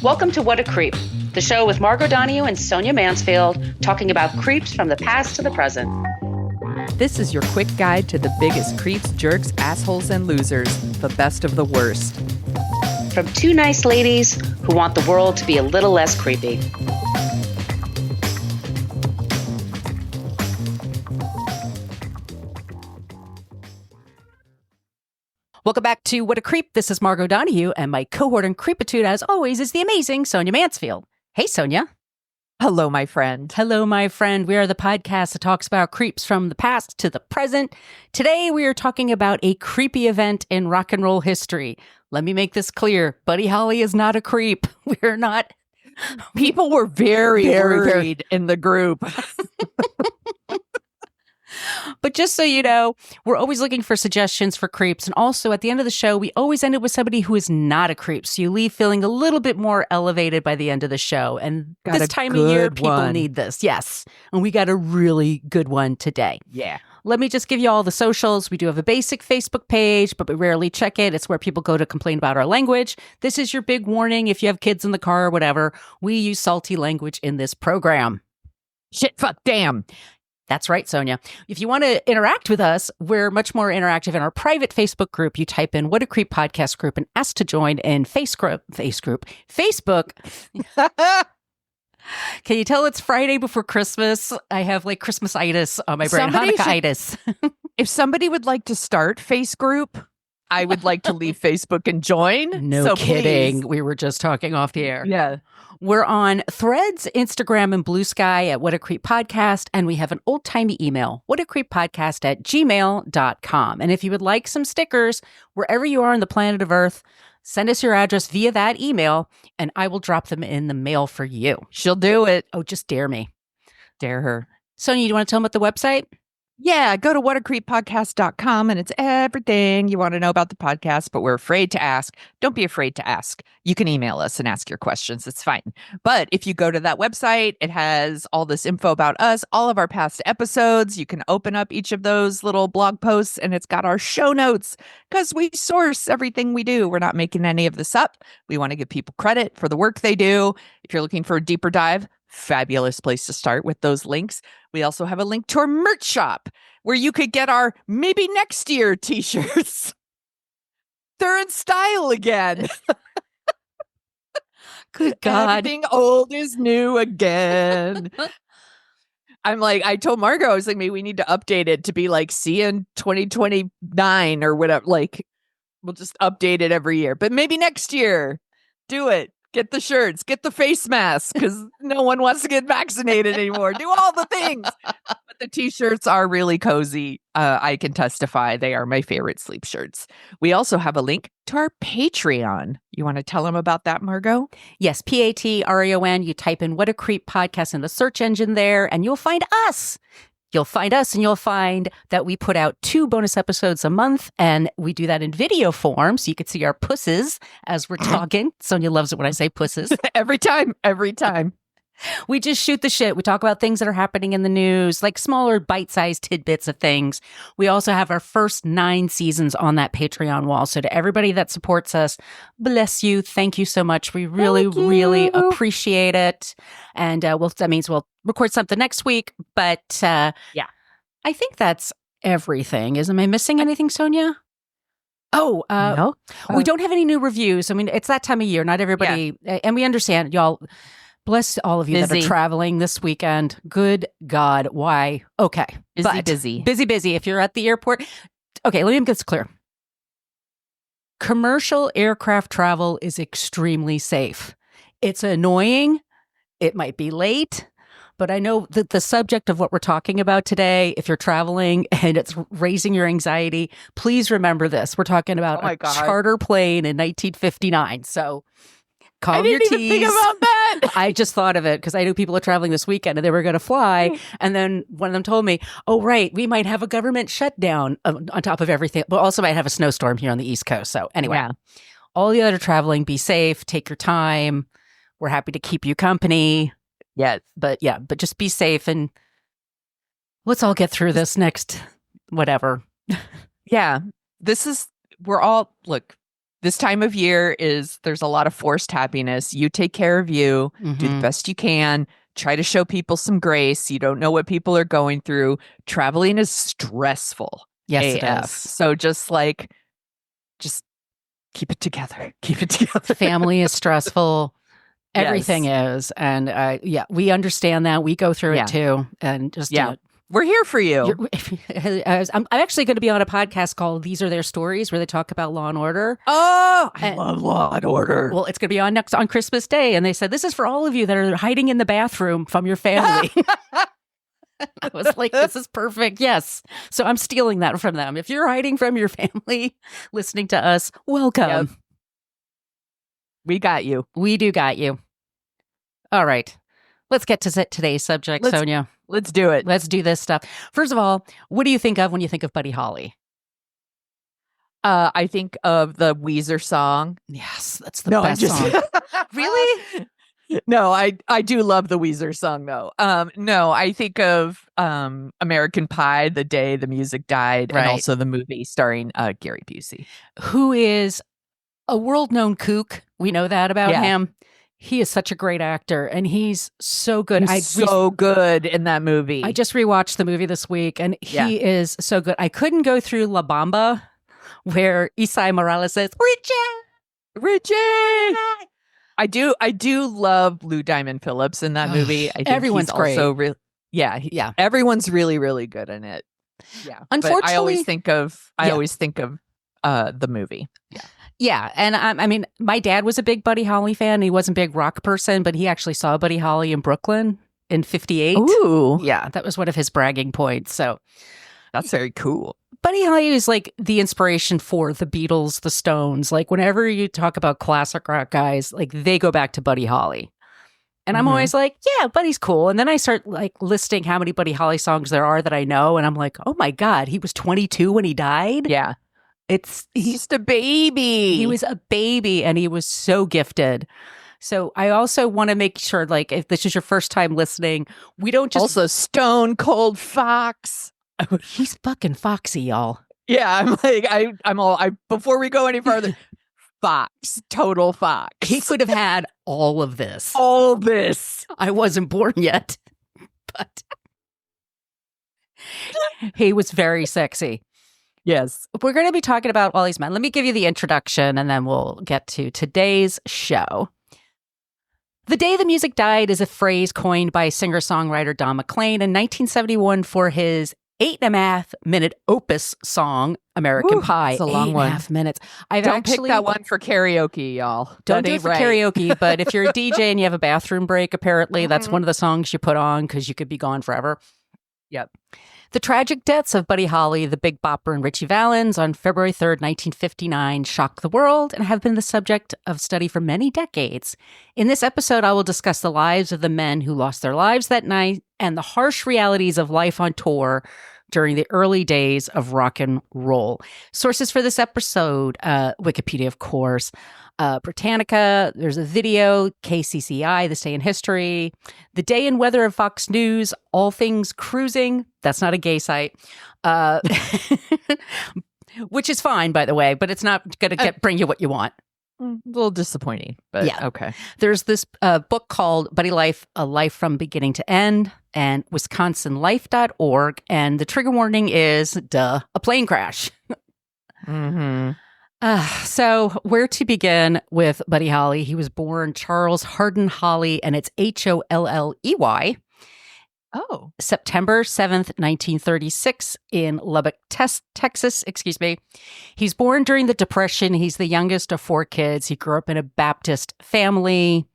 Welcome to What a Creep, the show with Margot Donohue and Sonia Mansfield, talking about creeps from the past to the present. This is your quick guide to the biggest creeps, jerks, assholes, and losers, the best of the worst. From two nice ladies who want the world to be a little less creepy. Welcome back to What a Creep. This is Margot Donohue, and my cohort in creepitude, as always, is the amazing Sonia Mansfield. Hey, Sonia. Hello, my friend. Hello, my friend. We are the podcast that talks about creeps from the past to the present. Today, we are talking about a creepy event in rock and roll history. Let me make this clear. Buddy Holly is not a creep. We're not. People were very worried in the group. But just so you know, we're always looking for suggestions for creeps. And also at the end of the show, we always end it with somebody who is not a creep. So you leave feeling a little bit more elevated by the end of the show. And this time of year, people need this. Yes. And we got a really good one today. Yeah. Let me just give you all the socials. We do have a basic Facebook page, but we rarely check it. It's where people go to complain about our language. This is your big warning if you have kids in the car or whatever. We use salty language in this program. Shit, fuck, damn. That's right, Sonia. If you want to interact with us, we're much more interactive in our private Facebook group. You type in What a Creep podcast group and ask to join in Facebook. Can you tell it's Friday before Christmas? I have like Christmas-itis on my brain, Hanukkah-itis. If somebody would like to start Face Group, I would like to leave Facebook and join. No kidding. Please. We were just talking off the air. Yeah. We're on Threads, Instagram, and Blue Sky at What a Creep Podcast, and we have an old-timey email, whatacreeppodcast@gmail.com. And if you would like some stickers, wherever you are on the planet of Earth, send us your address via that email, and I will drop them in the mail for you. She'll do it. Oh, just dare me. Dare her. Sonia, you want to tell them about the website? Yeah, go to whatacreeppodcast.com and it's everything you want to know about the podcast, but we're afraid to ask. Don't be afraid to ask. You can email us and ask your questions. It's fine. But if you go to that website, it has all this info about us, all of our past episodes. You can open up each of those little blog posts and it's got our show notes because we source everything we do. We're not making any of this up. We want to give people credit for the work they do. If you're looking for a deeper dive, fabulous place to start with those links. We also have a link to our merch shop where you could get our maybe next year t-shirts. They're in style again. Good God. Everything old is new again. I told Margot, I was like, maybe we need to update it to be like, see you in 2029 or whatever. Like, we'll just update it every year. But maybe next year, do it. Get the shirts, get the face masks, because no one wants to get vaccinated anymore. Do all the things. But the t-shirts are really cozy. I can testify. They are my favorite sleep shirts. We also have a link to our Patreon. You want to tell them about that, Margot? Yes, Patreon. You type in What a Creep Podcast in the search engine there, and you'll find us. You'll find us and you'll find that we put out 2 bonus episodes a month, and we do that in video form so you can see our pusses as we're talking. Sonia loves it when I say pusses. Every time. We just shoot the shit. We talk about things that are happening in the news, like smaller bite-sized tidbits of things. We also have our first 9 seasons on that Patreon wall. So to everybody that supports us, bless you. Thank you so much. We really, really appreciate it. And that means we'll record something next week. But yeah, I think that's everything. Am I missing anything, Sonia? Oh, no. We don't have any new reviews. I mean, it's that time of year. Not everybody, and we understand, y'all. Bless all of you that are traveling this weekend. Good God, why? Okay. Busy. Busy. If you're at the airport. Okay, let me make this clear. Commercial aircraft travel is extremely safe. It's annoying. It might be late. But I know that the subject of what we're talking about today, if you're traveling and it's raising your anxiety, please remember this. We're talking about a charter plane in 1959. So calm your teeth. I didn't even think about that. I just thought of it because I knew people are traveling this weekend and they were going to fly. And then one of them told me, oh, right, we might have a government shutdown on top of everything, but also might have a snowstorm here on the East Coast. So anyway, all the other traveling, be safe, take your time. We're happy to keep you company. But just be safe and let's all get through this next whatever. Yeah, we're all, look, this time of year there's a lot of forced happiness. You take care of you, do the best you can, try to show people some grace. You don't know what people are going through. Traveling is stressful. Yes, AF. it is. So just keep it together. Keep it together. Family is stressful. Everything Yes. is. And we understand that. We go through it too. And just, we're here for you. I'm actually going to be on a podcast called These Are Their Stories, where they talk about Law and Order. Oh, I love Law and Order. Well, it's going to be on Christmas Day. And they said, this is for all of you that are hiding in the bathroom from your family. I was like, this is perfect. Yes. So I'm stealing that from them. If you're hiding from your family listening to us, welcome. Yep. We got you. We do got you. All right. Let's get to today's subject, Sonia. Let's do it. Let's do this stuff. First of all, what do you think of when you think of Buddy Holly? I think of the Weezer song. Yes, that's the best song. Really? No, I do love the Weezer song though. No, I think of American Pie, the day the music died, and also the movie starring Gary Busey, who is a world-known kook. We know that about him. He is such a great actor, and he's so good. He's so good in that movie. I just rewatched the movie this week, and he is so good. I couldn't go through La Bamba, where Isai Morales says, Richie! I do love Lou Diamond Phillips in that movie. I think everyone's great. Also everyone's really, really good in it. Yeah. Unfortunately, but I always think of the movie. Yeah. Yeah, and I mean, my dad was a big Buddy Holly fan. He wasn't a big rock person, but he actually saw Buddy Holly in Brooklyn in '58. Ooh. Yeah, that was one of his bragging points. So that's very cool. Buddy Holly is like the inspiration for the Beatles, the Stones. Like whenever you talk about classic rock guys, like they go back to Buddy Holly. And I'm always like, yeah, Buddy's cool. And then I start like listing how many Buddy Holly songs there are that I know. And I'm like, oh my God, he was 22 when he died? Yeah. He's just a baby. He was a baby and he was so gifted. So I also want to make sure, like, if this is your first time listening, we don't just... Also, Stone Cold Fox. He's fucking foxy, y'all. Yeah, I'm like, before we go any further, Fox, total Fox. He could have had all of this. All this. I wasn't born yet, but he was very sexy. Yes. We're going to be talking about all these men. Let me give you the introduction and then we'll get to today's show. The day the music died is a phrase coined by singer-songwriter Don McLean in 1971 for his 8.5-minute opus song, American Pie. It's a long one. 8.5 minutes. Don't pick that one for karaoke, y'all. Don't do it for karaoke, but if you're a DJ and you have a bathroom break, apparently that's one of the songs you put on because you could be gone forever. Yep. The tragic deaths of Buddy Holly, the Big Bopper, and Richie Valens on February 3rd, 1959 shocked the world and have been the subject of study for many decades. In this episode, I will discuss the lives of the men who lost their lives that night and the harsh realities of life on tour during the early days of rock and roll. Sources for this episode, Wikipedia, of course, Britannica, there's a video, KCCI, This Day in History, The Day and Weather of Fox News, All Things Cruising, that's not a gay site, which is fine, by the way, but it's not going to bring you what you want. A little disappointing, but yeah. Okay. There's this book called Buddy Life, A Life from Beginning to End, and wisconsinlife.org, and the trigger warning is, a plane crash. Mm-hmm. So where to begin with Buddy Holly? He was born Charles Hardin Holly, and it's Holley. Oh. September 7th, 1936 in Lubbock, Texas. He's born during the Depression. He's the youngest of 4 kids. He grew up in a Baptist family.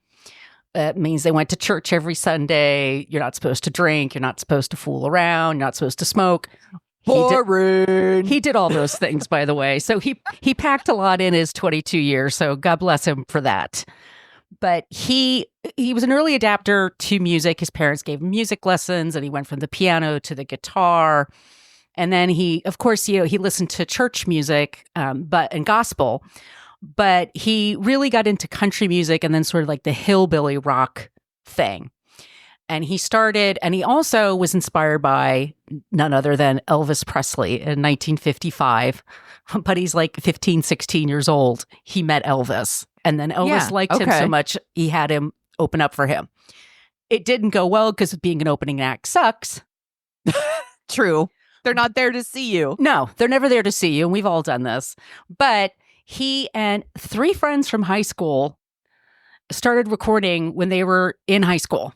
That means they went to church every Sunday. You're not supposed to drink. You're not supposed to fool around. You're not supposed to smoke. Boring. He did all those things, by the way. So he packed a lot in his 22 years. So God bless him for that. But he was an early adapter to music. His parents gave him music lessons, and he went from the piano to the guitar. And then he listened to church music, and gospel. But he really got into country music and then sort of like the hillbilly rock thing. And he also was inspired by none other than Elvis Presley in 1955. But he's like 15, 16 years old. He met Elvis. And then Elvis liked him so much, he had him open up for him. It didn't go well because being an opening act sucks. True. They're not there to see you. No, they're never there to see you. And we've all done this. But he and 3 friends from high school started recording when they were in high school.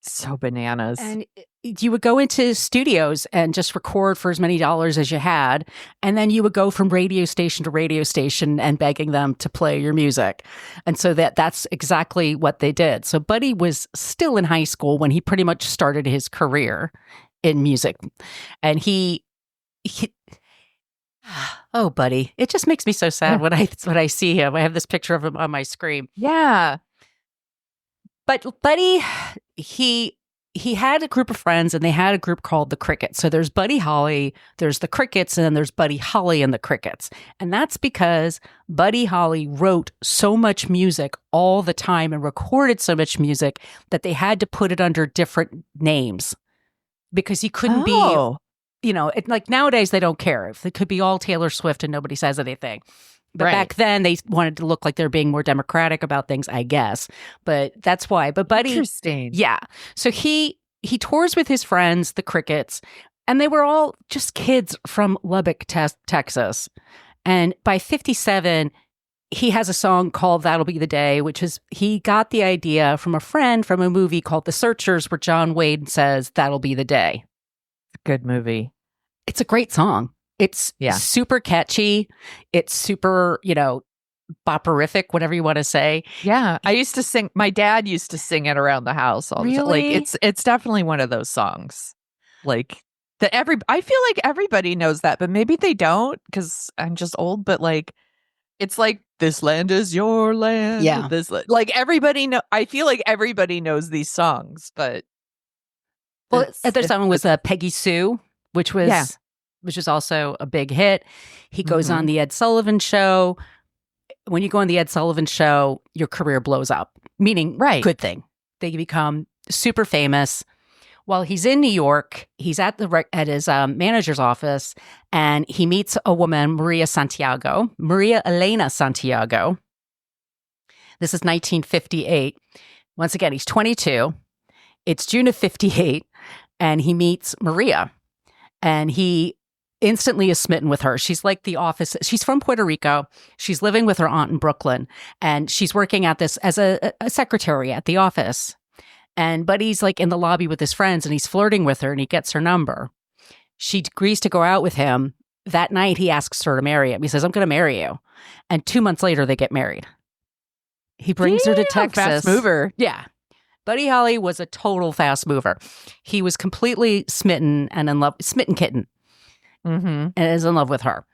So bananas. And you would go into studios and just record for as many dollars as you had. And then you would go from radio station to radio station and begging them to play your music. And so that's exactly what they did. So Buddy was still in high school when he pretty much started his career in music. And he oh, Buddy, it just makes me so sad when I see him. I have this picture of him on my screen. Yeah. But Buddy, he had a group of friends, and they had a group called the Crickets. So there's Buddy Holly, there's the Crickets, and then there's Buddy Holly and the Crickets. And that's because Buddy Holly wrote so much music all the time and recorded so much music that they had to put it under different names because he couldn't be, like nowadays they don't care. If it could be all Taylor Swift and nobody says anything. But back then, they wanted to look like they're being more democratic about things, I guess. But that's why. But Buddy, interesting. Yeah. So he tours with his friends, the Crickets, and they were all just kids from Lubbock, Texas. And by 57, he has a song called "That'll Be the Day," which is he got the idea from a friend from a movie called The Searchers, where John Wayne says "That'll be the day." Good movie. It's a great song. It's super catchy. It's super, bopperific, whatever you want to say. Yeah. I used to sing. My dad used to sing it around the house all the time. Like it's definitely one of those songs. Like that I feel like everybody knows that, but maybe they don't because I'm just old. But like, it's like this land is your land. Yeah. Like everybody know. I feel like everybody knows these songs, but other song was Peggy Sue, which was also a big hit. He goes on the Ed Sullivan Show. When you go on the Ed Sullivan Show, your career blows up, meaning good thing. They become super famous. While he's in New York, he's at his manager's office, and he meets a woman, Maria Elena Santiago. This is 1958. Once again, he's 22. It's June of 58, and he meets Maria, and he instantly is smitten with her. She's like the office. She's from Puerto Rico. She's living with her aunt in Brooklyn, and she's working at this as a secretary at the office. And Buddy's like in the lobby with his friends, and he's flirting with her, and he gets her number. She agrees to go out with him. That night, he asks her to marry him. He says, "I'm going to marry you." And 2 months later, they get married. He brings her to Texas. Fast mover. Yeah. Buddy Holly was a total fast mover. He was completely smitten and in love, smitten kitten, and is in love with her.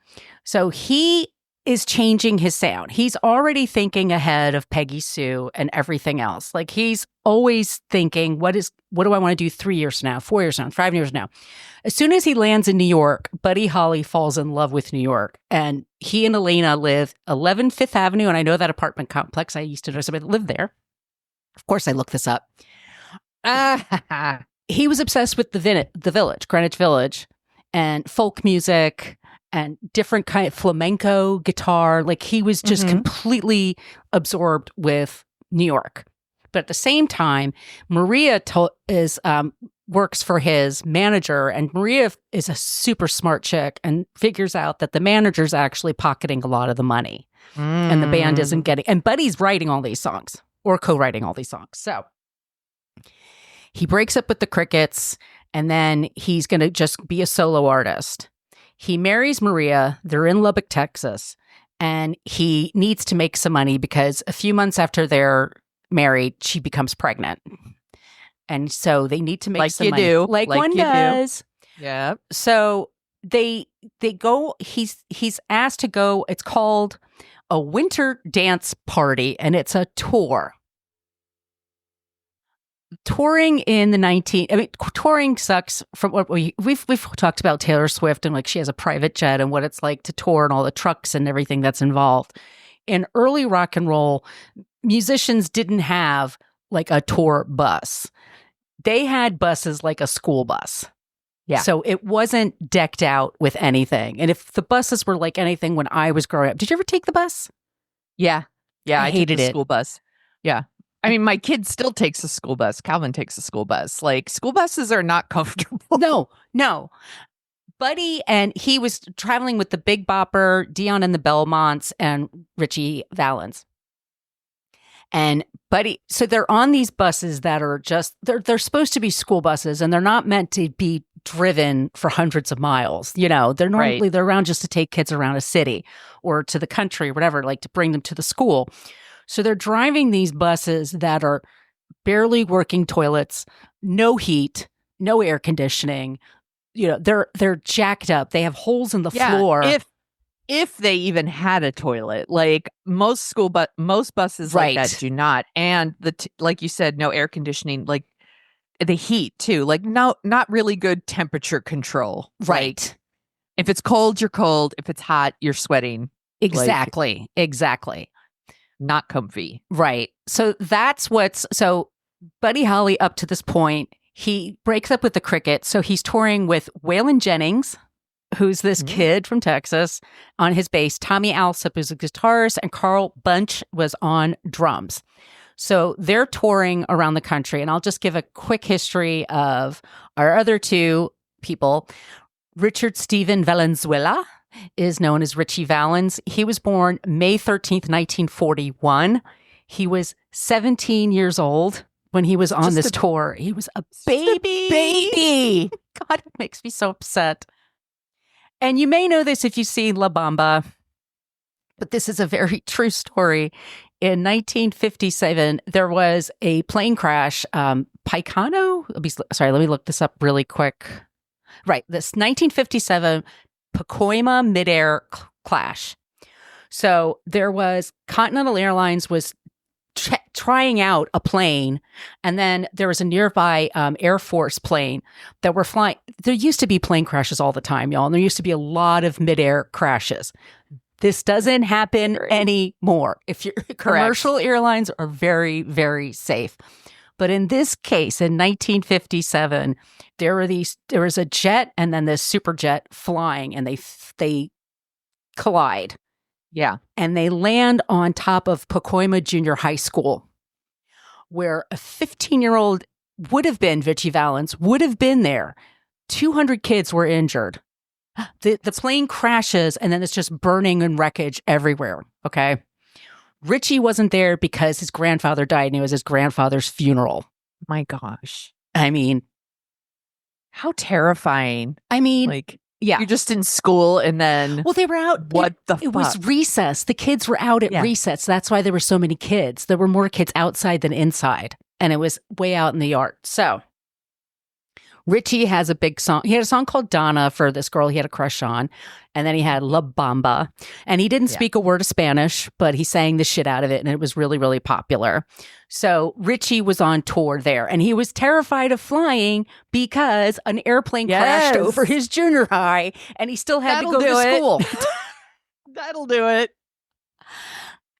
So he is changing his sound. He's already thinking ahead of Peggy Sue and everything else. Like he's always thinking, what do I want to do 3 years from now, 4 years from now, 5 years from now? As soon as he lands in New York, Buddy Holly falls in love with New York. And he and Elena live 11 Fifth Avenue. And I know that apartment complex. I used to know somebody that lived there. Of course, I looked this up. He was obsessed with the village, Greenwich Village, and folk music and different kind of flamenco guitar. Like he was just completely absorbed with New York. But at the same time, Maria works for his manager, and Maria is a super smart chick and figures out that the manager's actually pocketing a lot of the money, and the band isn't getting. And Buddy's writing all these songs or co-writing all these songs. So he breaks up with the Crickets, and then he's going to just be a solo artist. He marries Maria. They're in Lubbock, Texas, and he needs to make some money because a few months after they're married, she becomes pregnant. And so they need to make some money. Like one does. Yeah. So they go, he's asked to go, it's called a winter dance party, and it's a tour. Touring touring sucks. From what we've talked about Taylor Swift, and like she has a private jet and what it's like to tour and all the trucks and everything that's involved. In early rock and roll, musicians didn't have like a tour bus. They had buses like a school bus. Yeah. So it wasn't decked out with anything. And if the buses were like anything when I was growing up, did you ever take the bus? Yeah. Yeah. I I took hated the it. school bus. Yeah. I mean, my kid still takes a school bus. Calvin takes a school bus. Like, school buses are not comfortable. No. Buddy, and he was traveling with the Big Bopper, Dion and the Belmonts, and Richie Valens. And Buddy, so they're on these buses that are just, they're supposed to be school buses, and they're not meant to be driven for hundreds of miles. You know, they're normally, they're around just to take kids around a city or to the country or whatever, like to bring them to the school. So they're driving these buses that are barely working toilets, no heat, no air conditioning. You know, they're jacked up. They have holes in the floor. If they even had a toilet, like most buses like that do not. And like you said, no air conditioning, like the heat too, like not really good temperature control. Right. Like, if it's cold, you're cold. If it's hot, you're sweating. Exactly. Not comfy. Right. So so Buddy Holly up to this point, he breaks up with the Cricket. So he's touring with Waylon Jennings, who's this kid from Texas, on his bass, Tommy Alsop, who's a guitarist, and Carl Bunch was on drums. So they're touring around the country. And I'll just give a quick history of our other two people. Richard Stephen Valenzuela is known as Richie Valens. He was born May 13th, 1941. He was 17 years old when he was on this tour. He was a baby. God, it makes me so upset. And you may know this if you've seen La Bamba, but this is a very true story. In 1957, there was a plane crash. Paicano? Sorry, let me look this up really quick. Right, this 1957 Pacoima midair clash. So there was Continental Airlines was trying out a plane, and then there was a nearby Air Force plane that were flying. There used to be plane crashes all the time, y'all, and there used to be a lot of midair crashes. This doesn't happen anymore. If you're commercial airlines are very, very safe. But in this case, in 1957, there was a jet and then this super jet flying, and they collide. Yeah. And they land on top of Pacoima Junior High School, where a 15-year-old would have been, Richie Valens, would have been there. 200 kids were injured. The plane crashes, and then it's just burning and wreckage everywhere, okay? Richie wasn't there because his grandfather died, and it was his grandfather's funeral. My gosh. I mean, how terrifying. I mean, like, yeah. You're just in school, and then they were out. It was recess. The kids were out at recess. That's why there were so many kids. There were more kids outside than inside, and it was way out in the yard. So Richie has a big song. He had a song called Donna for this girl he had a crush on. And then he had La Bamba. And he didn't speak a word of Spanish, but he sang the shit out of it. And it was really, really popular. So Richie was on tour there. And he was terrified of flying because an airplane crashed over his junior high. And he still had to go to school. That'll do it.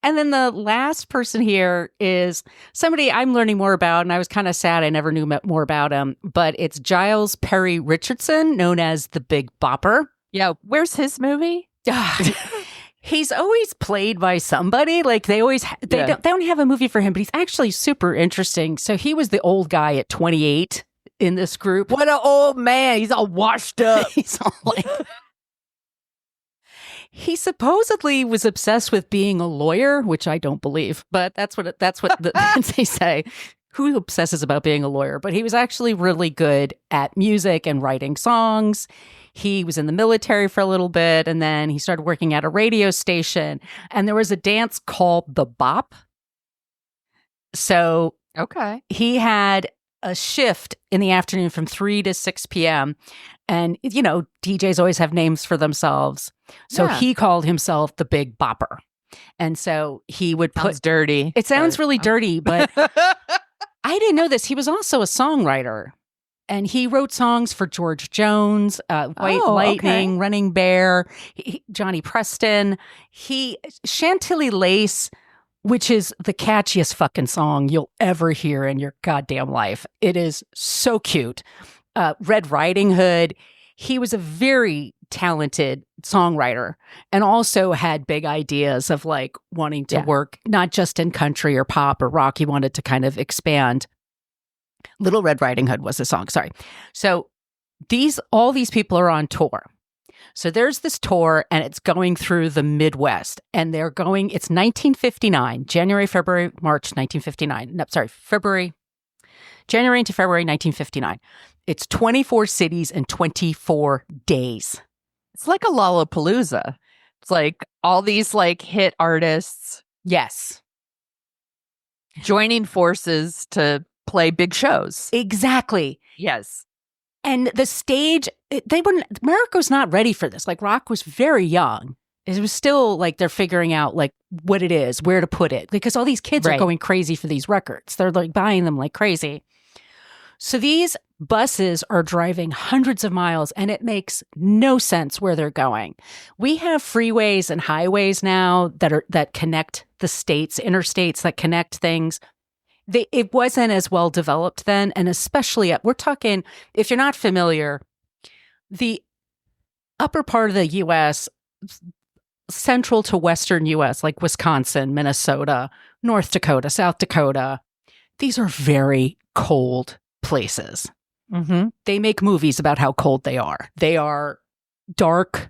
And then the last person here is somebody I'm learning more about, and I was kind of sad I never knew more about him, but it's Giles Perry Richardson, known as the Big Bopper. Yeah, where's his movie? He's always played by somebody. Like they don't have a movie for him, but he's actually super interesting. So he was the old guy at 28 in this group. What an old man. He's all washed up. He's all like... He supposedly was obsessed with being a lawyer, which I don't believe, but that's what they say. Who obsesses about being a lawyer? But he was actually really good at music and writing songs. He was in the military for a little bit, and then he started working at a radio station. And there was a dance called the Bop. So he had a shift in the afternoon from 3 to 6 p.m. And, you know, DJs always have names for themselves. So he called himself the Big Bopper. And so he would Sounds dirty. It sounds really dirty, but I didn't know this. He was also a songwriter. And he wrote songs for George Jones, White Lightning, Running Bear, Johnny Preston. Chantilly Lace which is the catchiest fucking song you'll ever hear in your goddamn life. It is so cute. Red Riding Hood, he was a very talented songwriter and also had big ideas of like wanting to work not just in country or pop or rock. He wanted to kind of expand. Little Red Riding Hood was the song. Sorry. So all these people are on tour. So there's this tour and it's going through the Midwest and it's 1959, January, February, March, 1959. No, sorry, January into February, 1959. It's 24 cities and 24 days. It's like a Lollapalooza. It's like all these like hit artists. Yes. Joining forces to play big shows. Exactly. Yes. And the stage, America's not ready for this. Like rock was very young. It was still like they're figuring out like what it is, where to put it. Because all these kids are going crazy for these records. They're like buying them like crazy. So these buses are driving hundreds of miles and it makes no sense where they're going. We have freeways and highways now that connect the states, interstates that connect things. It wasn't as well developed then. And especially, we're talking, if you're not familiar, the upper part of the U.S., central to western U.S., like Wisconsin, Minnesota, North Dakota, South Dakota, these are very cold places. Mm-hmm. They make movies about how cold they are. They are dark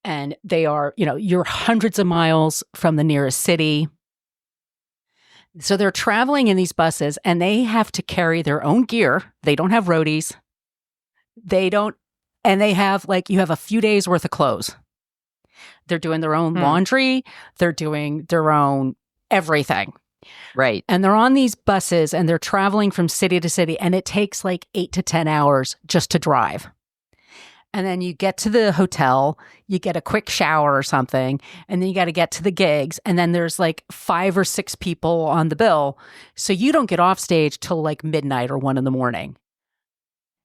and they are, you're hundreds of miles from the nearest city. So they're traveling in these buses and they have to carry their own gear. They don't have roadies. And they have you have a few days worth of clothes. They're doing their own laundry. They're doing their own everything. Right. And they're on these buses and they're traveling from city to city and it takes like 8 to 10 hours just to drive. And then you get to the hotel, you get a quick shower or something, and then you got to get to the gigs. And then there's like 5 or 6 people on the bill. So you don't get off stage till like midnight or 1 a.m.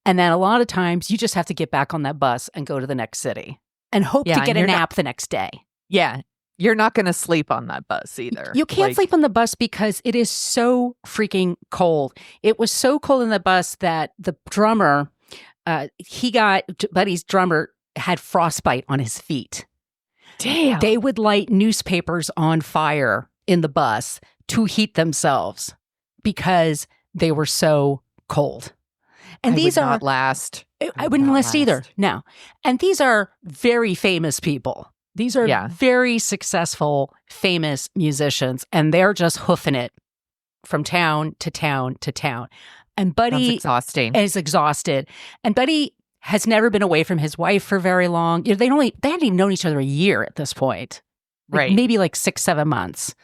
And then a lot of times you just have to get back on that bus and go to the next city and hope to get a nap the next day. Yeah. You're not going to sleep on that bus either. You can't sleep on the bus because it is so freaking cold. It was so cold in the bus that the drummer, Buddy's drummer had frostbite on his feet. Damn. They would light newspapers on fire in the bus to heat themselves because they were so cold. And these would are not last. I wouldn't last either. No. And these are very famous people. These are very successful, famous musicians, and they're just hoofing it from town to town to town. And Buddy is exhausted. And Buddy has never been away from his wife for very long. They hadn't even known each other a year at this point. Maybe like 6-7 months.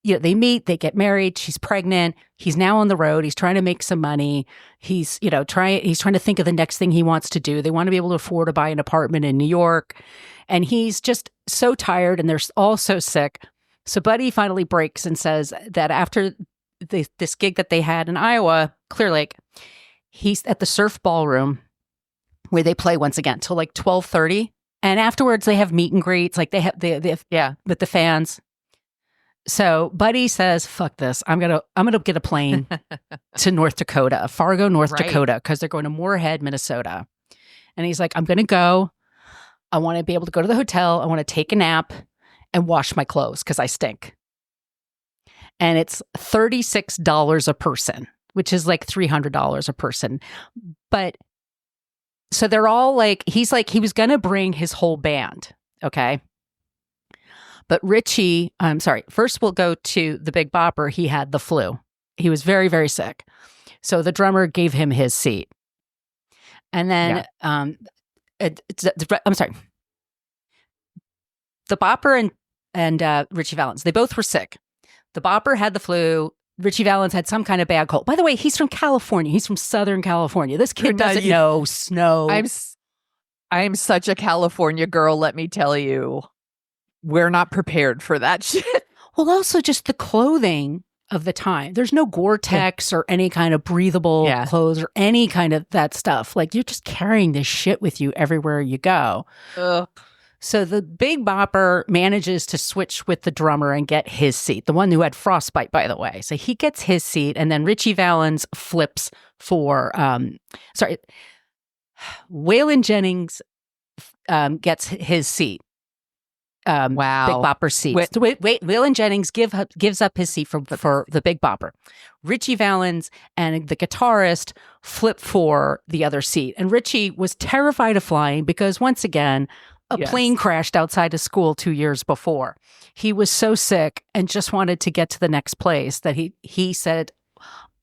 They meet, they get married, she's pregnant, he's now on the road, he's trying to make some money, he's trying to think of the next thing he wants to do. They want to be able to afford to buy an apartment in New York, and he's just so tired and they're all so sick. So Buddy finally breaks and says that after this gig that they had in Iowa, Clear Lake, he's at the Surf Ballroom where they play once again till like 12:30, and afterwards they have meet and greets, like they have with the fans. So Buddy says, fuck this. I'm gonna get a plane to North Dakota, Fargo, North Dakota, because they're going to Moorhead, Minnesota. And he's like, I'm going to go. I want to be able to go to the hotel. I want to take a nap and wash my clothes because I stink. And it's $36 a person, which is like $300 a person. But so they're all he was going to bring his whole band. Okay. But Richie, first we'll go to the Big Bopper. He had the flu. He was very, very sick. So the drummer gave him his seat. And then, the Bopper and Richie Valens, they both were sick. The Bopper had the flu. Richie Valens had some kind of bad cold. By the way, he's from California. He's from Southern California. This kid doesn't know snow. I'm such a California girl, let me tell you. We're not prepared for that shit. Well, also just the clothing of the time. There's no Gore-Tex or any kind of breathable clothes or any kind of that stuff. Like, you're just carrying this shit with you everywhere you go. Ugh. So the Big Bopper manages to switch with the drummer and get his seat, the one who had frostbite, by the way. So he gets his seat, and then Richie Valens flips for, Waylon Jennings gets his seat. Wow. Big Bopper's seat. Waylon Jennings gives up his seat for the Big Bopper. Richie Valens and the guitarist flip for the other seat. And Richie was terrified of flying because, once again, a plane crashed outside of school 2 years before. He was so sick and just wanted to get to the next place that he said,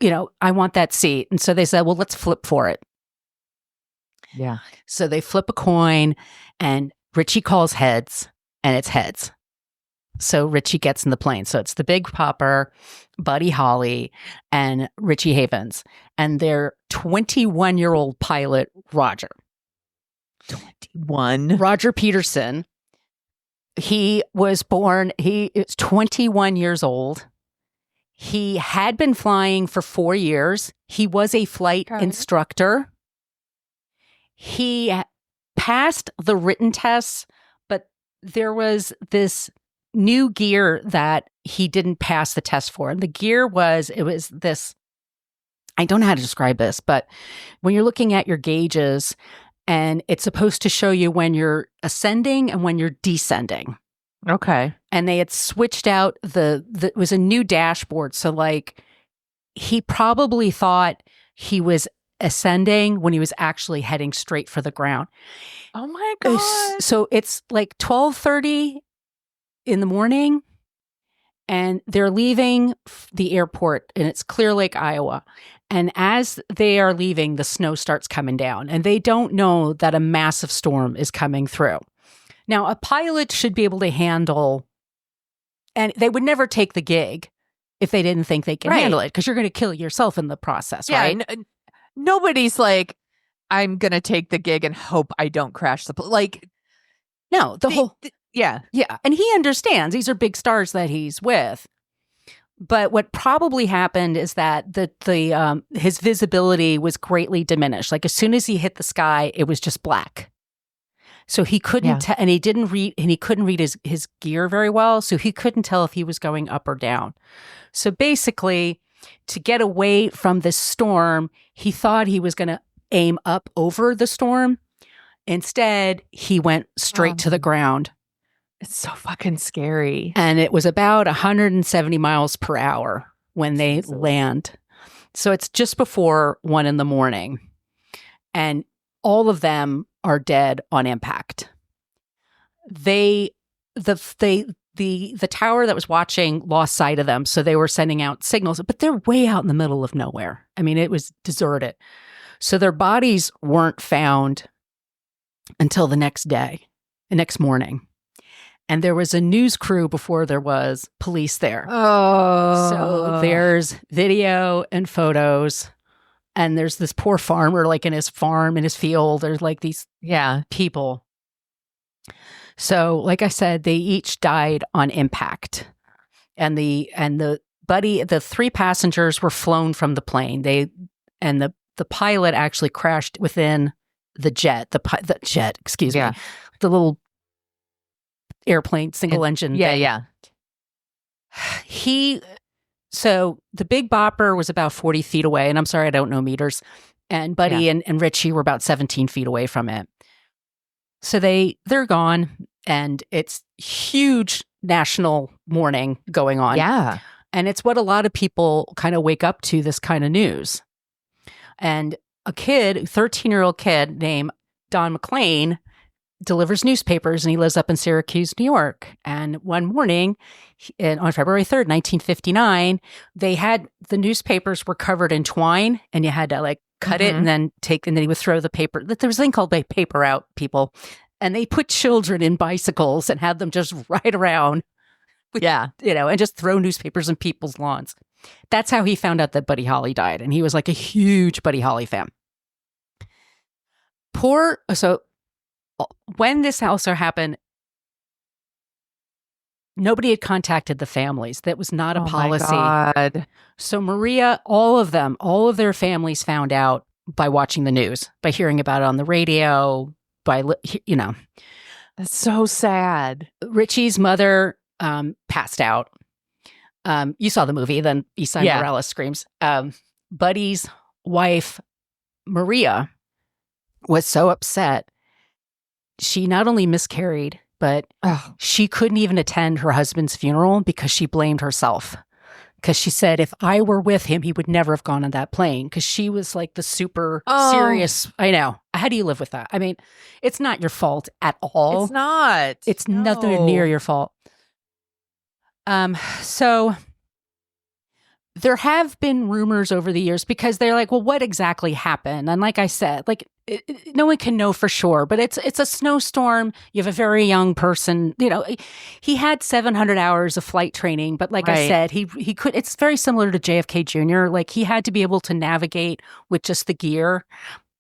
I want that seat. And so they said, well, let's flip for it. Yeah. So they flip a coin, and Richie calls heads, and it's heads. So Richie gets in the plane. So it's the Big Bopper, Buddy Holly, and Richie Havens, and their 21-year-old pilot, Roger. 21. Roger Peterson. He was 21 years old. He had been flying for 4 years. He was a flight instructor. He passed the written tests, but there was this new gear that he didn't pass the test for. And the gear was this, I don't know how to describe this, but when you're looking at your gauges, and it's supposed to show you when you're ascending and when you're descending. Okay. And they had switched out it was a new dashboard. So he probably thought he was ascending when he was actually heading straight for the ground. Oh my God. So it's like 12:30 in the morning, and they're leaving the airport, and it's Clear Lake, Iowa. And as they are leaving, the snow starts coming down, and they don't know that a massive storm is coming through. Now, a pilot should be able to handle, and they would never take the gig if they didn't think they can handle it, because you're going to kill yourself in the process, right? Nobody's like, I'm going to take the gig and hope I don't crash the plane. No, yeah. And he understands these are big stars that he's with. But what probably happened is that his visibility was greatly diminished. Like, as soon as he hit the sky, it was just black. So he couldn't, and he couldn't read his gear very well. So he couldn't tell if he was going up or down. So basically, to get away from this storm, he thought he was going to aim up over the storm. Instead, he went straight to the ground. It's so fucking scary. And it was about 170 miles per hour when they land. So it's just before 1 a.m. And all of them are dead on impact. The tower that was watching lost sight of them, so they were sending out signals, but they're way out in the middle of nowhere. I mean, it was deserted. So their bodies weren't found until the next morning. And there was a news crew before there was police there. Oh. So there's video and photos. And there's this poor farmer, in his farm, in his field. There's these people. So, like I said, they each died on impact. And the 3 passengers were flown from the plane. The pilot actually crashed within the jet. The jet, excuse me. The little airplane, single engine. Yeah. So the Big Bopper was about 40 feet away, and I'm sorry, I don't know meters. And Buddy and Richie were about 17 feet away from it. So they're gone, and it's huge national mourning going on. Yeah. And it's what a lot of people kind of wake up to, this kind of news. And a 13-year-old kid named Don McLean delivers newspapers, and he lives up in Syracuse, New York. And one morning, on February 3rd, 1959, the newspapers were covered in twine, and you had to cut it and then he would throw the paper. There was a thing called paper out, people. And they put children in bicycles and had them just ride around and just throw newspapers in people's lawns. That's how he found out that Buddy Holly died. And he was a huge Buddy Holly fan. When this also happened, nobody had contacted the families. That was not a policy. My God. So Maria, all of their families found out by watching the news, by hearing about it on the radio, That's so sad. Richie's mother passed out. You saw the movie, then Isai Morales screams. Buddy's wife, Maria, was so upset. She not only miscarried, but she couldn't even attend her husband's funeral because she blamed herself. Because she said, if I were with him, he would never have gone on that plane. Because she was like the super serious. I know. How do you live with that? I mean, it's not your fault at all. It's not. It's nothing near your fault. So there have been rumors over the years because they're like, well, what exactly happened? And like I said, like no one can know for sure, but it's a snowstorm. You have a very young person, you know, he had 700 hours of flight training, but like I said, he could, it's very similar to JFK Jr. Like he had to be able to navigate with just the gear.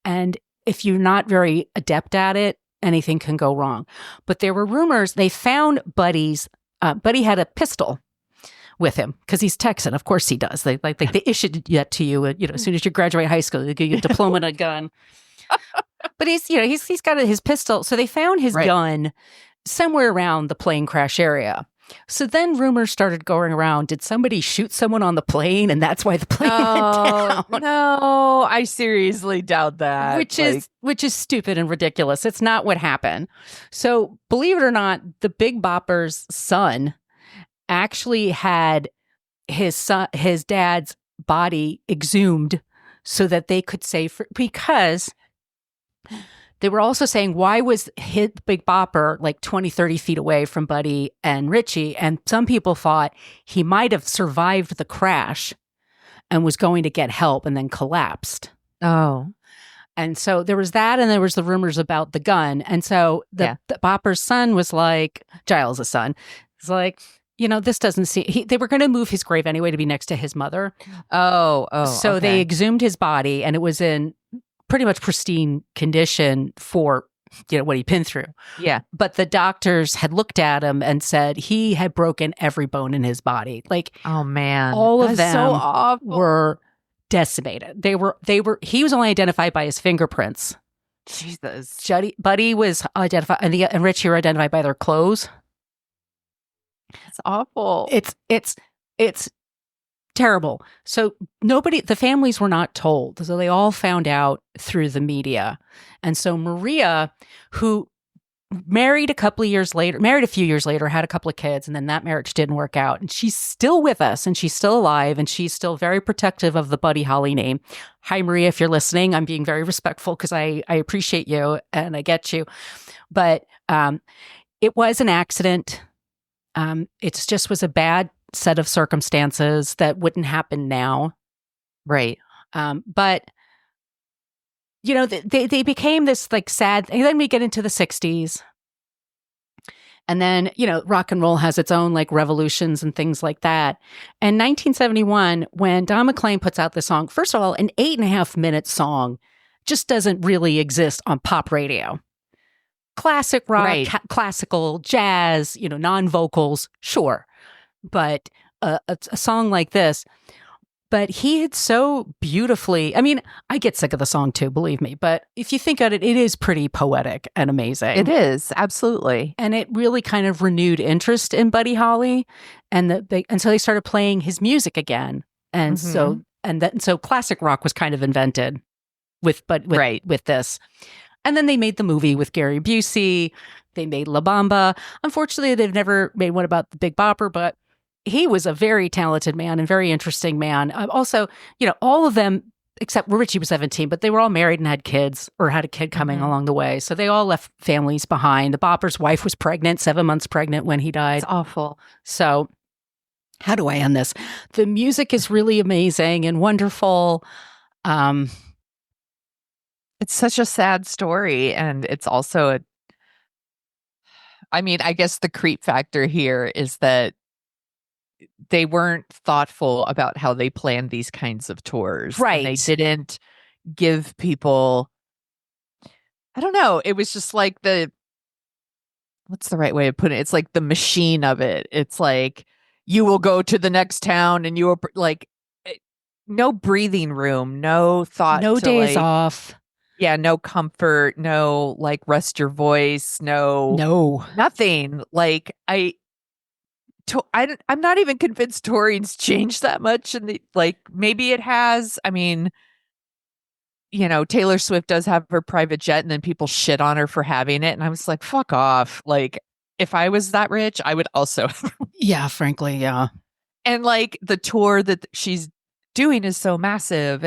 And if you're not very adept at it, anything can go wrong. But there were rumors they found Buddy had a pistol with him because he's Texan. Of course he does. They issued that to you, as soon as you graduate high school, they give you a diploma and a gun. But he's got his pistol. So they found his gun somewhere around the plane crash area. So then rumors started going around. Did somebody shoot someone on the plane and that's why the plane went down? No, I seriously doubt that. Which is stupid and ridiculous. It's not what happened. So believe it or not, the Big Bopper's son actually had his dad's body exhumed so that they could because they were also saying, why was Big Bopper like 20, 30 feet away from Buddy and Richie? And some people thought he might have survived the crash and was going to get help and then collapsed. Oh. And so there was that, and there was the rumors about the gun. And so the Bopper's son was like, Giles' son, was like, this doesn't seem... They were going to move his grave anyway to be next to his mother. So okay. They exhumed his body, and it was in pretty much pristine condition for, what he'd been through. Yeah. But the doctors had looked at him and said he had broken every bone in his body. Like, oh man, all of them so awful. Were decimated. He was only identified by his fingerprints. Jesus. Buddy was identified, and Richie were identified by their clothes. It's awful. It's terrible. So the families were not told. So they all found out through the media. And so Maria, who married a few years later, had a couple of kids, and then that marriage didn't work out. And she's still with us, and she's still alive, and she's still very protective of the Buddy Holly name. Hi, Maria, if you're listening, I'm being very respectful because I appreciate you and I get you. But it was an accident. It just was a bad set of circumstances that wouldn't happen now. Right. But, they became this like sad, and then we get into the 60s. And then, rock and roll has its own like revolutions and things like that. And 1971, when Don McLean puts out the song, first of all, an 8.5-minute song just doesn't really exist on pop radio. Classic rock, classical, jazz, non-vocals, sure. But a song like this, but he had so beautifully, I mean, I get sick of the song too, believe me. But if you think of it, it is pretty poetic and amazing. It is, absolutely. And it really kind of renewed interest in Buddy Holly. And so they started playing his music again. And so classic rock was kind of invented with this. And then they made the movie with Gary Busey. They made La Bamba. Unfortunately, they've never made one about the Big Bopper, but he was a very talented man and very interesting man. Also, all of them, except Richie was 17, but they were all married and had kids or had a kid coming along the way. So they all left families behind. The Bopper's wife was pregnant, 7 months pregnant when he died. It's awful. So how do I end this? The music is really amazing and wonderful. It's such a sad story. And it's also I guess the creep factor here is that they weren't thoughtful about how they planned these kinds of tours. Right. And they didn't give people, I don't know. It was just like what's the right way of putting it? It's like the machine of it. It's like, you will go to the next town and you will no breathing room, no thought. No days off. Yeah, no comfort, no like rest your voice, No. nothing. Like I'm not even convinced touring's changed that much. And like maybe it has. I mean, Taylor Swift does have her private jet, and then people shit on her for having it, and I was like, fuck off. Like, if I was that rich, I would also. Yeah, frankly, yeah. And like the tour that she's doing is so massive,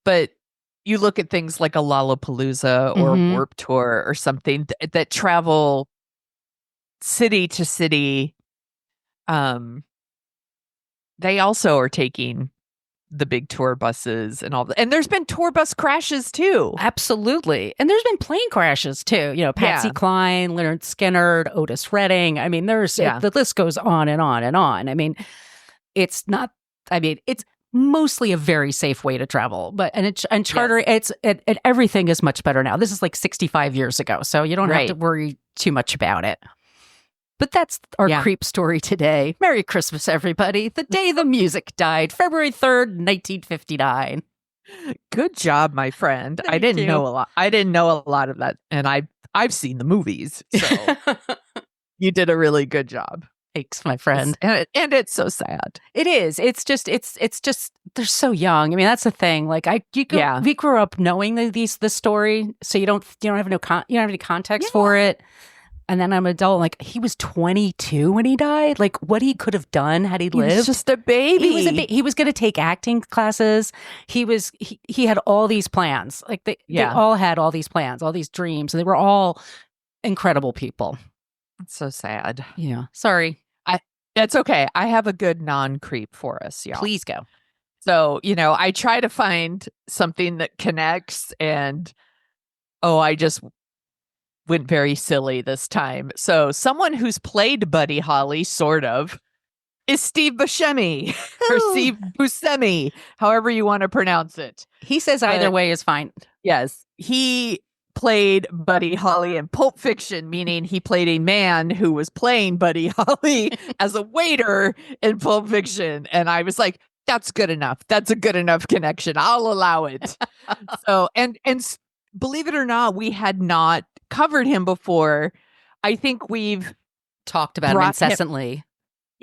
but you look at things like a Lollapalooza or Mhm. Warped Tour or something that travel city to city. They also are taking the big tour buses and all that. And there's been tour bus crashes too. Absolutely. And there's been plane crashes too. Patsy Yeah. Cline, Leonard Skinner, Otis Redding. I mean, Yeah. the list goes on and on and on. I mean, it's mostly a very safe way to travel, and charter, everything is much better now. This is like 65 years ago, so you don't have to worry too much about it. But that's our creep story today. Merry Christmas, everybody. The day the music died, February 3rd, 1959. Good job, my friend. Thank you. Know a lot. I didn't know a lot of that, and I've seen the movies, so you did a really good job. Thanks, my friend. And it's so sad. It is. It's just they're so young. I mean, that's the thing. Like we grew up knowing this story, so you don't have any context for it. And then I'm an adult. Like, he was 22 when he died. Like, what he could have done had he lived. He was just a baby. He was going to take acting classes. He had all these plans. Like they all had all these plans, all these dreams, and they were all incredible people. It's so sad. Yeah. Sorry. That's okay. I have a good non-creep for us, y'all. Please go. So, I try to find something that connects, and I just went very silly this time. So someone who's played Buddy Holly, sort of, is Steve Buscemi or Steve Buscemi, however you want to pronounce it. He says either way is fine. Yes. He played Buddy Holly in Pulp Fiction, meaning he played a man who was playing Buddy Holly as a waiter in Pulp Fiction. And I was like, that's good enough. That's a good enough connection. I'll allow it. So, and believe it or not, we had not covered him before. I think we've talked about him incessantly.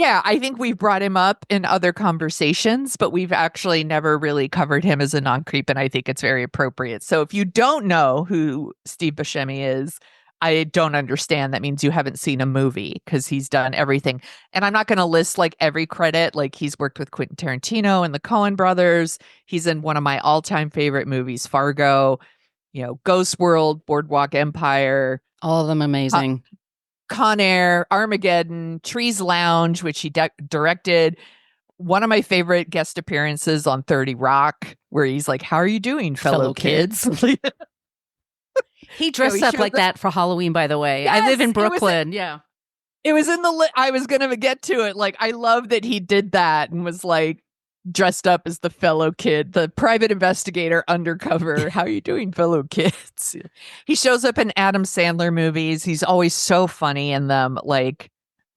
I think we've brought him up in other conversations, but we've actually never really covered him as a non-creep, and I think it's very appropriate. So if you don't know who Steve Buscemi is, I don't understand. That means you haven't seen a movie, because he's done everything. And I'm not going to list like every credit. Like, he's worked with Quentin Tarantino and the Coen brothers. He's in one of my all-time favorite movies, Fargo, Ghost World, Boardwalk Empire. All of them amazing. Con Air, Armageddon, Trees Lounge, which he directed. One of my favorite guest appearances on 30 Rock, where he's like, how are you doing, fellow kids? He dressed up like that for Halloween, by the way. Yes, I live in Brooklyn. It was in I was going to get to it. Like, I love that he did that and was like, dressed up as the fellow kid, the private investigator undercover. How are you doing, fellow kids? He shows up in Adam Sandler movies. He's always so funny in them. Like,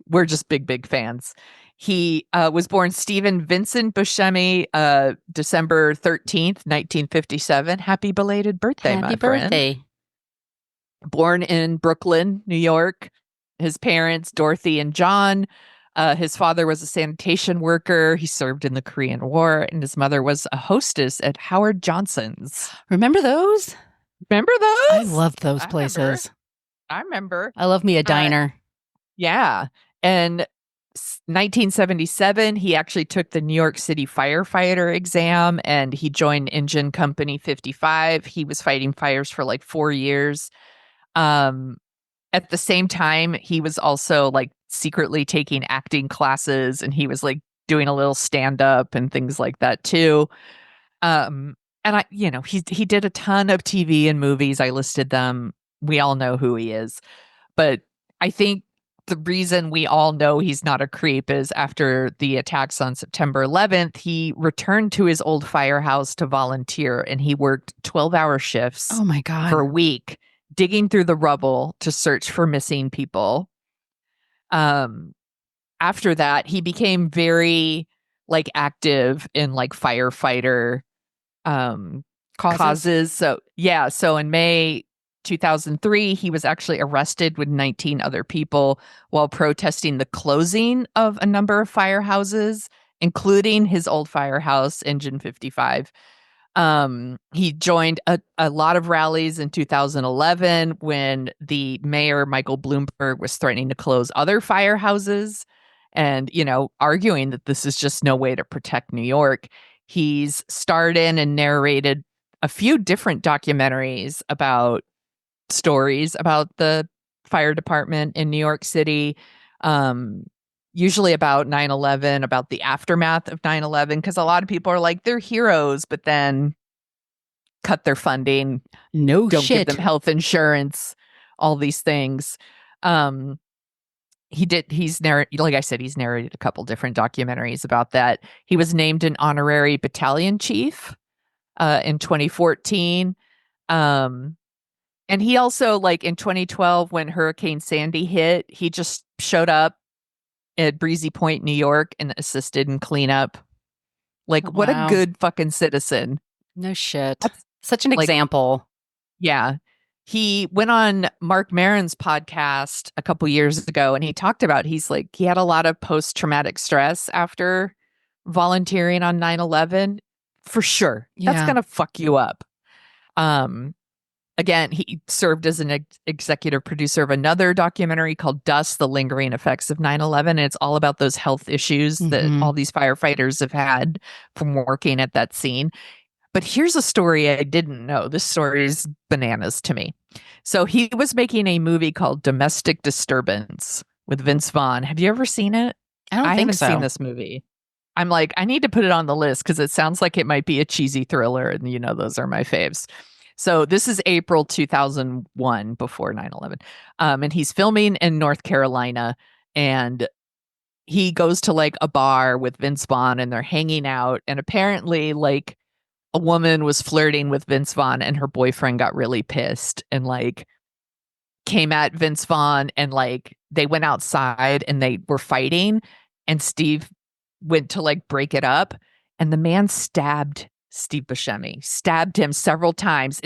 we're just big fans. He was born Stephen Vincent Buscemi, December 13th, 1957. Happy belated birthday, my friend. Happy birthday. Born in Brooklyn, New York. His parents, Dorothy and John. His father was a sanitation worker. He served in the Korean War, and his mother was a hostess at Howard Johnson's. Remember those? I loved those places. I remember. I love me a diner. Yeah. And 1977, he actually took the New York City firefighter exam, and he joined Engine Company 55. He was fighting fires for like 4 years. At the same time, he was also like secretly taking acting classes, and he was like doing a little stand-up and things like that too. And he did a ton of TV and movies. I listed them. We all know who he is. But I think the reason we all know he's not a creep is after the attacks on September 11th, he returned to his old firehouse to volunteer, and he worked 12-hour shifts. Oh my God. For a week, digging through the rubble to search for missing people. After that, he became very like active in like firefighter causes. So in May 2003, he was actually arrested with 19 other people while protesting the closing of a number of firehouses, including his old firehouse, Engine 55. He joined a lot of rallies in 2011 when the mayor, Michael Bloomberg, was threatening to close other firehouses and, arguing that this is just no way to protect New York. He's starred in and narrated a few different documentaries about stories about the fire department in New York City, usually about 9/11, about the aftermath of 9/11, because a lot of people are like, they're heroes, but then cut their funding, don't give them health insurance, all these things. He's like I said, he's narrated a couple different documentaries about that. He was named an honorary battalion chief in 2014. And he also, like in 2012, when Hurricane Sandy hit, he just showed up at Breezy Point, New York, and assisted in cleanup. Like, what a good fucking citizen. No shit. Such an example. Yeah. He went on Mark Maron's podcast a couple years ago, and he talked about, he had a lot of post-traumatic stress after volunteering on 9/11. For sure. Yeah. That's going to fuck you up. Again, he served as an executive producer of another documentary called Dust, The Lingering Effects of 9/11. And it's all about those health issues that all these firefighters have had from working at that scene. But here's a story I didn't know. This story is bananas to me. So he was making a movie called Domestic Disturbance with Vince Vaughn. Have you ever seen it? I haven't seen this movie. I'm like, I need to put it on the list because it sounds like it might be a cheesy thriller. And those are my faves. So this is April 2001, before 9/11. And he's filming in North Carolina, and he goes to like a bar with Vince Vaughn, and they're hanging out. And apparently like a woman was flirting with Vince Vaughn, and her boyfriend got really pissed and like came at Vince Vaughn, and like they went outside and they were fighting, and Steve went to like break it up, and the man stabbed Steve Buscemi, stabbed him several times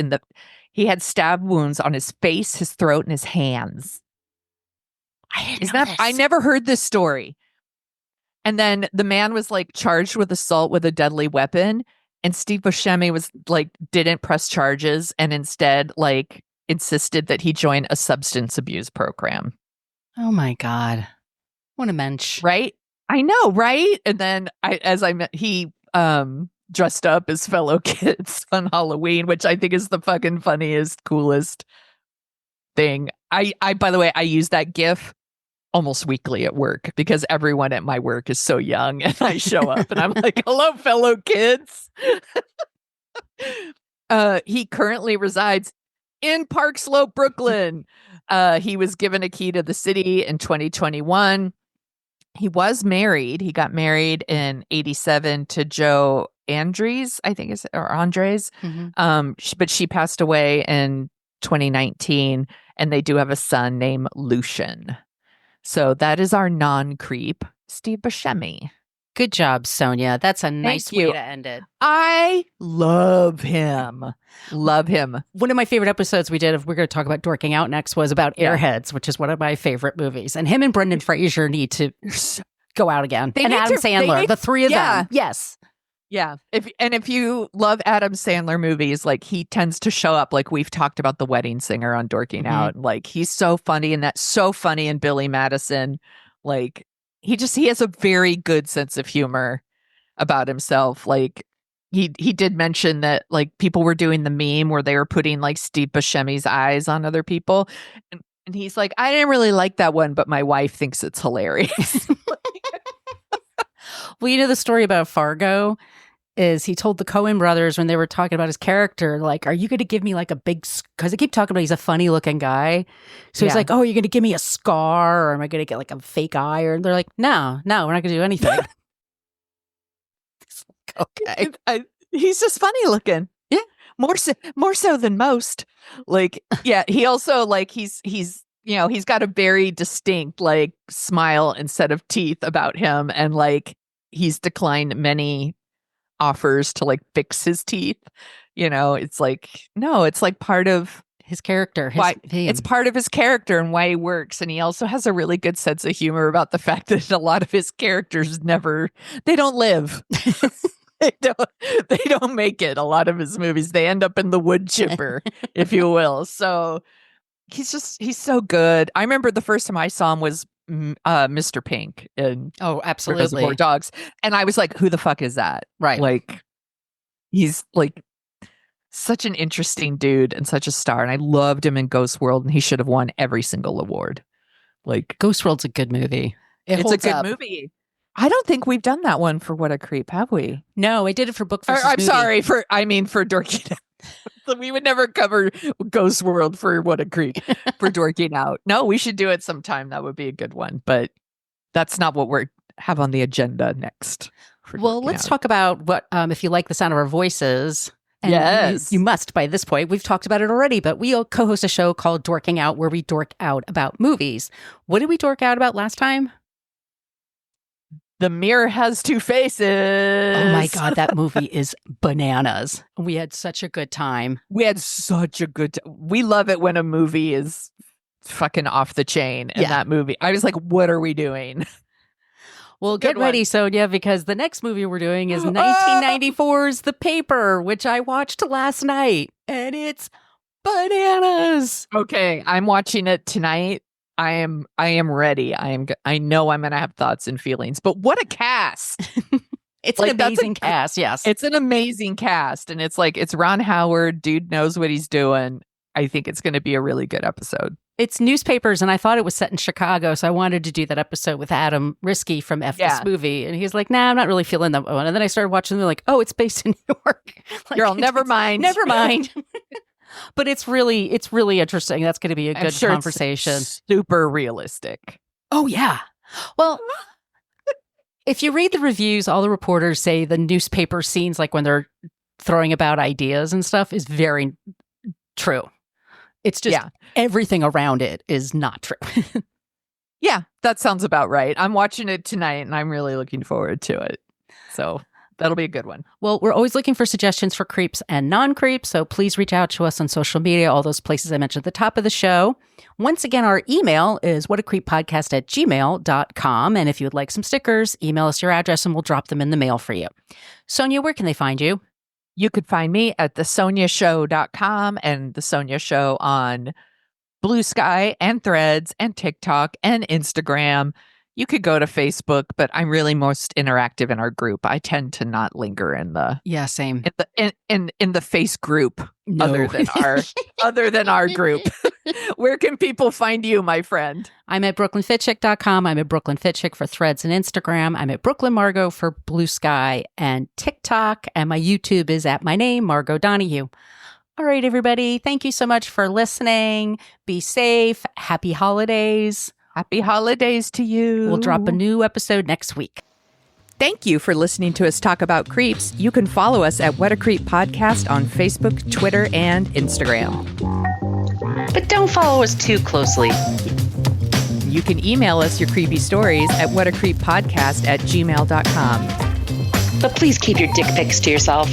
he had stab wounds on his face, his throat, and his hands. I never heard this story. And then the man was like charged with assault with a deadly weapon, and Steve Buscemi was like, didn't press charges, and instead like insisted that he join a substance abuse program. Oh my God. What a mensch. Right? I know, right? And then he dressed up as fellow kids on Halloween, which I think is the fucking funniest, coolest thing. I by the way, I use that GIF almost weekly at work because everyone at my work is so young, and I show up and I'm like, hello, fellow kids. He currently resides in Park Slope, Brooklyn. He was given a key to the city in 2021. He was married. He got married in 1987 to Joe Andres, I think or Andres. But she passed away in 2019, and they do have a son named Lucian. So that is our non-creep, Steve Buscemi. Good job, Sonia. That's a nice way to end it. I love him. Love him. One of my favorite episodes we did, if we're going to talk about dorking out next, was about Airheads, which is one of my favorite movies. And him and Brendan Fraser need to go out again. And Adam Sandler, the three of them. Yes. Yeah. If you love Adam Sandler movies, like he tends to show up, like we've talked about The Wedding Singer on Dorking Out. Like he's so funny, and that's so funny in Billy Madison. Like he has a very good sense of humor about himself. Like he did mention that like people were doing the meme where they were putting like Steve Buscemi's eyes on other people. And he's like, I didn't really like that one, but my wife thinks it's hilarious. Well, the story about Fargo is he told the Coen brothers when they were talking about his character, like, are you going to give me like a big, because they keep talking about he's a funny looking guy. So he's like, oh, are you going to give me a scar, or am I going to get like a fake eye? Or they're like, no, we're not going to do anything. Okay. He's just funny looking. Yeah. More so than most. Like, yeah, he also like, he's got a very distinct like smile and set of teeth about him. And like, he's declined many offers to like fix his teeth. You know, it's like, no, it's like part of his character. It's part of his character and why he works. And he also has a really good sense of humor about the fact that a lot of his characters they don't live. They don't make it. A lot of his movies, they end up in the wood chipper, if you will. So he's so good. I remember the first time I saw him was Mr. Pink in absolutely Reservoir Dogs. And I was like, who the fuck is that? Right. Like, he's like such an interesting dude and such a star. And I loved him in Ghost World, and he should have won every single award. Like, Ghost World's a good movie. It's a good movie. I don't think we've done that one for What a Creep, have we? No, I did it for Book versus Movie. Sorry, for Dorking Out. We would never cover Ghost World for What a Creep for Dorking Out. No, we should do it sometime. That would be a good one. But that's not what we have on the agenda next. Well, let's talk about what, if you like the sound of our voices. And yes. You must by this point. We've talked about it already, but we co-host a show called Dorking Out where we dork out about movies. What did we dork out about last time? The Mirror Has Two Faces. Oh my God, that movie is bananas. We had such a good time. We love it when a movie is fucking off the chain. And that movie, I was like, what are we doing? Well, get ready, Sonia, because the next movie we're doing is 1994's The Paper, which I watched last night, and it's bananas. Okay, I'm watching it tonight. I am ready. I know I'm going to have thoughts and feelings, but what a cast. It's like an amazing cast. Yes. It's an amazing cast. And it's like, it's Ron Howard. Dude knows what he's doing. I think it's going to be a really good episode. It's newspapers, and I thought it was set in Chicago, so I wanted to do that episode with Adam Risky from This Movie, and he's like, nah, I'm not really feeling that one. And then I started watching them, like, oh, it's based in New York. Like, girl, never mind. Never mind. But it's really interesting. That's going to be a good conversation. It's super realistic. Oh, yeah. Well, if you read the reviews, all the reporters say the newspaper scenes, like when they're throwing about ideas and stuff, is very true. It's just everything around it is not true. Yeah, that sounds about right. I'm watching it tonight, and I'm really looking forward to it. So that'll be a good one. Well, we're always looking for suggestions for creeps and non-creeps, so please reach out to us on social media, all those places I mentioned at the top of the show. Once again, our email is whatacreeppodcast@gmail.com, and if you would like some stickers, email us your address, and we'll drop them in the mail for you. Sonia, where can they find you? You could find me at thesoniashow.com and The Sonia Show on Blue Sky and Threads and TikTok and Instagram. You could go to Facebook, but I'm really most interactive in our group. I tend to not linger in the same in the face group other than our group. Where can people find you, my friend? I'm at brooklynfitchick.com. I'm at brooklynfitchick for Threads and Instagram. I'm at Brooklyn Margot for Blue Sky and TikTok, and my YouTube is at my name, Margot Donahue. All right, everybody. Thank you so much for listening. Be safe. Happy holidays. Happy holidays to you. We'll drop a new episode next week. Thank you for listening to us talk about creeps. You can follow us at What a Creep Podcast on Facebook, Twitter, and Instagram. But don't follow us too closely. You can email us your creepy stories at whatacreeppodcast@gmail.com. But please keep your dick pics to yourself.